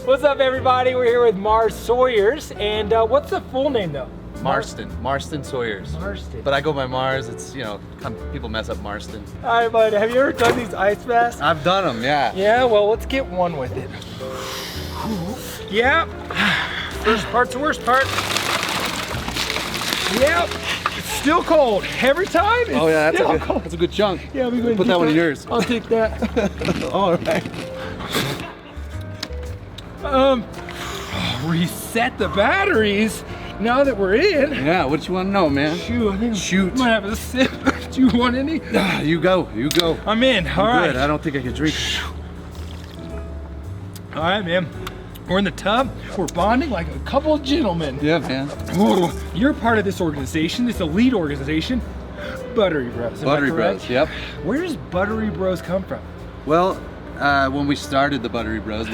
What's up, everybody? We're here with Mars Sawyers, and what's the full name though? Marston Sawyers. Marston. But I go by Mars. It's, you know, people mess up Marston. All right, bud. Have you ever done these ice masks? I've done them, yeah. Yeah. Well, let's get one with it. Yeah. First part's the worst part. Yep. It's still cold every time. It's Oh yeah, cold. that's a good chunk. Yeah, we Put that one in yours. I'll take that. All right. Reset the batteries now that we're in. Yeah, what you want to know, man? Shoot, I think Shoot. I might have a sip. Do you want any? You go. I'm in. All right. Good. I don't think I can drink. All right, man. We're in the tub. We're bonding like a couple of gentlemen. Yeah, man. Whoa. You're part of this organization, this elite organization, Buttery Bros. Buttery Bros, yep. Where does Buttery Bros come from? Well, when we started the Buttery Bros,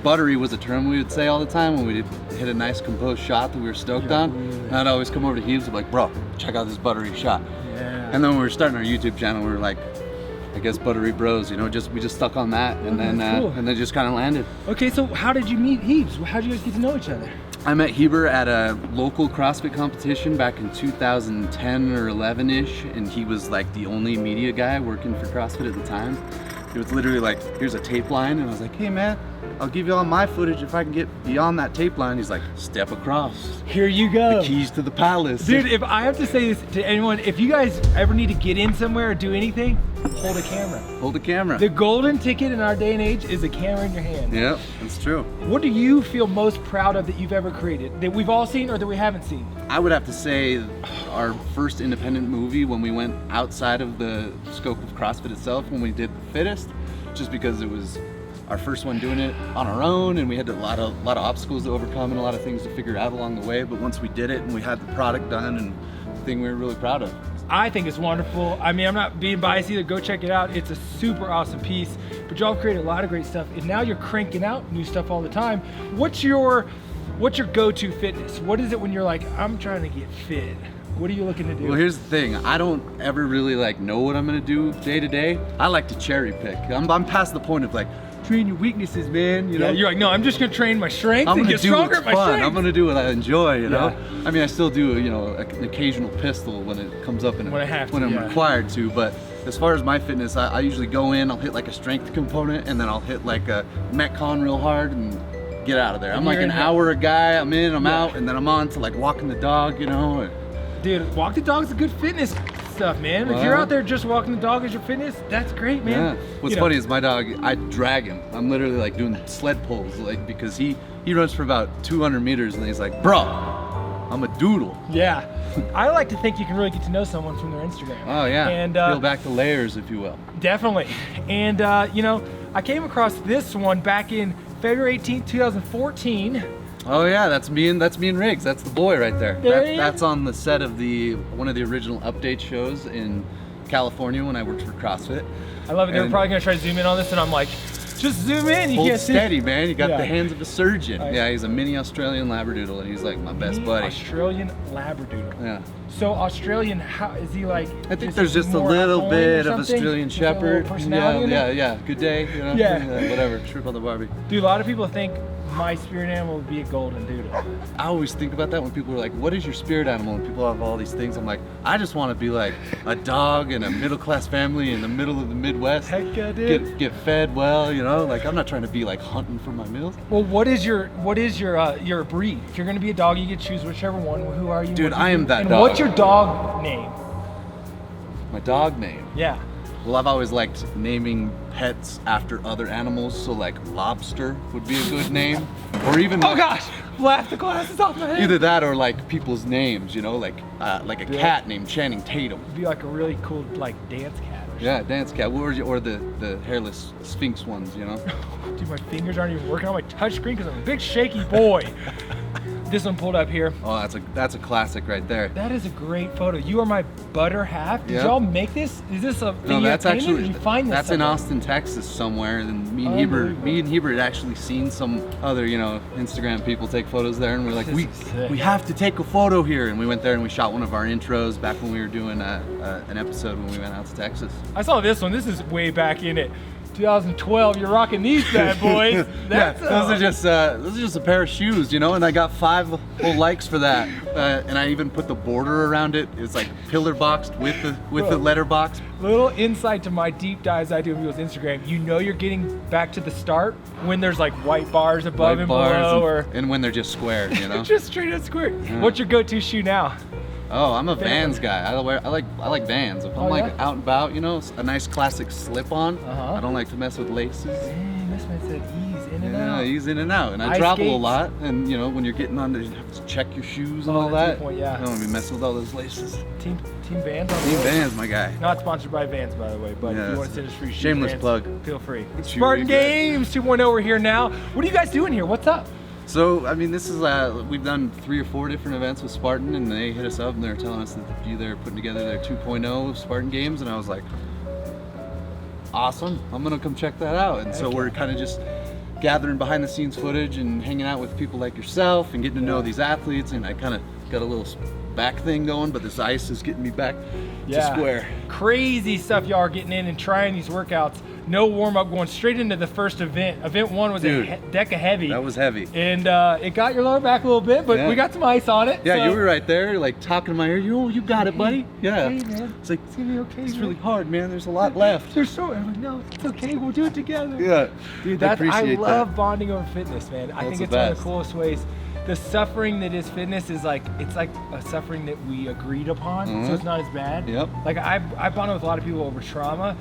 buttery was a term we would say all the time when we hit a nice composed shot that we were stoked on. And I'd always come over to Heaves and be like, bro, check out this buttery shot. Yeah. And then when we were starting our YouTube channel, we were like, I guess Buttery Bros, you know, we just stuck on that, and then just kind of landed. Okay, so how did you meet Heaves? How did you guys get to know each other? I met Heber at a local CrossFit competition back in 2010 or 11-ish, and he was like the only media guy working for CrossFit at the time. It was literally like, here's a tape line, and I was like, hey man, I'll give you all my footage if I can get beyond that tape line. He's like, step across. Here you go. The keys to the palace. Dude, if I have to say this to anyone, if you guys ever need to get in somewhere or do anything, hold a camera. Hold a camera. The golden ticket in our day and age is a camera in your hand. Yeah, that's true. What do you feel most proud of that you've ever created, that we've all seen or that we haven't seen? I would have to say our first independent movie when we went outside of the scope of CrossFit itself, when we did Fittest, just because it was our first one doing it on our own, and we had a lot of obstacles to overcome and a lot of things to figure out along the way. But once we did it and we had the product done, and the thing we were really proud of. I think it's wonderful. I mean, I'm not being biased either. Go check it out. It's a super awesome piece. But y'all created a lot of great stuff, and now you're cranking out new stuff all the time. What's your go-to fitness? What is it when you're like, I'm trying to get fit? What are you looking to do? Well, here's the thing. I don't ever really know what I'm gonna do day to day. I like to cherry pick. I'm past the point of train your weaknesses, man. You know, yeah, you're like, no, I'm just gonna train my strength and get stronger at my strength. I'm gonna do what I enjoy, you know? Yeah. I mean, I still do, an occasional pistol when it comes up and when I'm required to, but as far as my fitness, I usually go in, I'll hit a strength component, and then I'll hit a Metcon real hard and get out of there. I'm like an hour a guy, I'm in, I'm out, and then I'm on to walking the dog, you know? Dude, walk the dog's a good fitness stuff, man. If you're out there just walking the dog as your fitness, that's great, man. Yeah. What's funny is my dog, I drag him. I'm literally doing sled pulls, because he runs for about 200 meters, and he's like, bro, I'm a doodle. Yeah. I like to think you can really get to know someone from their Instagram. Oh yeah, and peel back the layers, if you will. Definitely. And I came across this one back in February 18th, 2014. Oh yeah, that's me and Riggs. That's the boy right there. That's on the set of one of the original update shows in California when I worked for CrossFit. I love it. They're probably gonna try to zoom in on this, and I'm like, just zoom in. You Hold can't steady, see. man. You got the hands of a surgeon. Nice. Yeah, he's a mini Australian Labradoodle, and he's my best buddy. Australian Labradoodle. Yeah. So Australian, how is he like? I think there's just a little bit of Australian Shepherd. Yeah. Good day, you know? Yeah. Whatever. Shrimp on the Barbie. Dude, a lot of people think my spirit animal would be a golden doodle. I always think about that when people are like, what is your spirit animal? And people have all these things. I'm like, I just want to be like a dog in a middle-class family in the middle of the Midwest. Heck yeah, dude. Get fed well, you know? I'm not trying to be hunting for my meals. Well, what is your breed? If you're gonna be a dog, you can choose whichever one. Who are you? Dude, I am that and dog. What's your dog name? My dog name? Yeah. Well, I've always liked naming pets after other animals, so Lobster would be a good name. Or even oh gosh, laugh the glasses off my head. Either that or people's names, you know, like a cat named Channing Tatum. It'd be a really cool dance cat. Yeah, dance cat, or the hairless Sphinx ones, you know. Dude, my fingers aren't even working on my touch screen because I'm a big shaky boy. This one pulled up here. Oh, that's a classic right there. That is a great photo. You are my butter half. Did yep. y'all make this? Is this a thing that's actually, or did you find this that's somewhere? in Austin, Texas somewhere. And me and Heber had actually seen some other, Instagram people take photos there, and we're like, we have to take a photo here. And we went there and we shot one of our intros back when we were doing an episode when we went out to Texas. I saw this one. This is way back in it. 2012, you're rocking these bad boys. That's those are just a pair of shoes, you know, and I got 5 whole likes for that. And I even put the border around it. It's like pillar boxed with the letter box. Little insight to my deep dives I do of people's Instagram. You know you're getting back to the start when there's like white bars above and below, and when they're just square, you know. Just straight up square. Yeah. What's your go-to shoe now? Oh, I'm a Vans guy. I like Vans. If I'm like out and about, you know, a nice classic slip-on. I don't like to mess with laces. Dang, this man said ease in and out. Yeah, ease in and out. And I travel a lot, and you know, when you're getting on, you have to check your shoes and all that. Point, yeah. I don't want to be messing with all those laces. Team Vans. Team Vans, my guy. Not sponsored by Vans, by the way, but if you want to send us free shoes, shameless Vans, plug. Feel free. Spartan Games 2.0. We're here now. What are you guys doing here? What's up? So, I mean, this is, we've done 3 or 4 different events with Spartan, and they hit us up and they're telling us that they're putting together their 2.0 Spartan Games, and I was like, awesome, I'm gonna come check that out. And so we're kind of just gathering behind the scenes footage and hanging out with people like yourself and getting to know these athletes, and I kind of got a little back thing going, but this ice is getting me back to square. Crazy stuff y'all are getting in and trying these workouts. No warm-up, going straight into the first event. Event 1 was a Deka Heavy. That was heavy. And it got your lower back a little bit, but we got some ice on it. Yeah, so. You were right there, like talking to my ear. You got it, buddy. Yeah. Hey, man. It's like, it's gonna be okay. It's really hard, man. There's a lot left. There's so. I'm like, no, it's okay. We'll do it together. Yeah. Dude, I love bonding over fitness, man. I think it's one of the coolest ways. The suffering that is fitness is like, it's like a suffering that we agreed upon, so it's not as bad. Yep. Like I bond with a lot of people over trauma,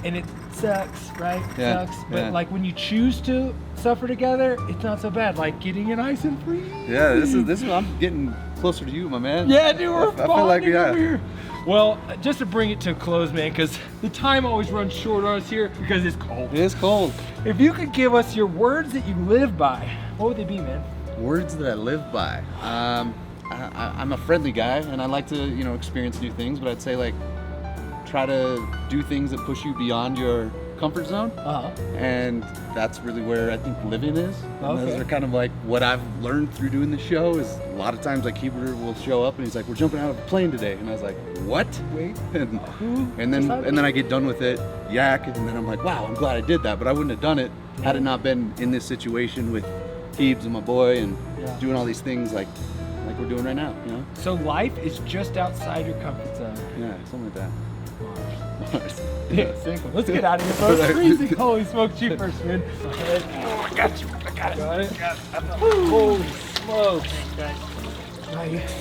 and it sucks, right? It sucks. But like when you choose to suffer together, it's not so bad. Like getting an ice and free. Yeah, this is I'm getting closer to you, my man. Yeah, dude, we're I feel like over here. Well, just to bring it to a close, man, because the time always runs short on us here because it's cold. It is cold. If you could give us your words that you live by, what would they be, man? Words that I live by. I'm a friendly guy, and I like to, you know, experience new things. But I'd say like, try to do things that push you beyond your comfort zone. And that's really where I think living is. And those are kind of like what I've learned through doing the show. Is a lot of times like Huber will show up and he's like, "We're jumping out of a plane today," and I was like, "What?" Wait. And then I get done with it, yak, and then I'm like, "Wow, I'm glad I did that." But I wouldn't have done it had it not been in this situation with Heebs and my boy and doing all these things like we're doing right now, you know? So life is just outside your comfort zone. Yeah, something like that. Mars. Yeah, let's get out of here, folks. It's freezing. Holy smokes, you first, man. Oh, I got you. I got it. Holy smokes.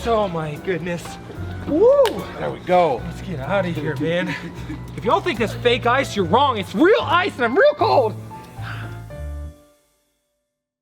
Oh my goodness. Woo! There we go. Let's get out of here, man. If y'all think that's fake ice, you're wrong. It's real ice and I'm real cold.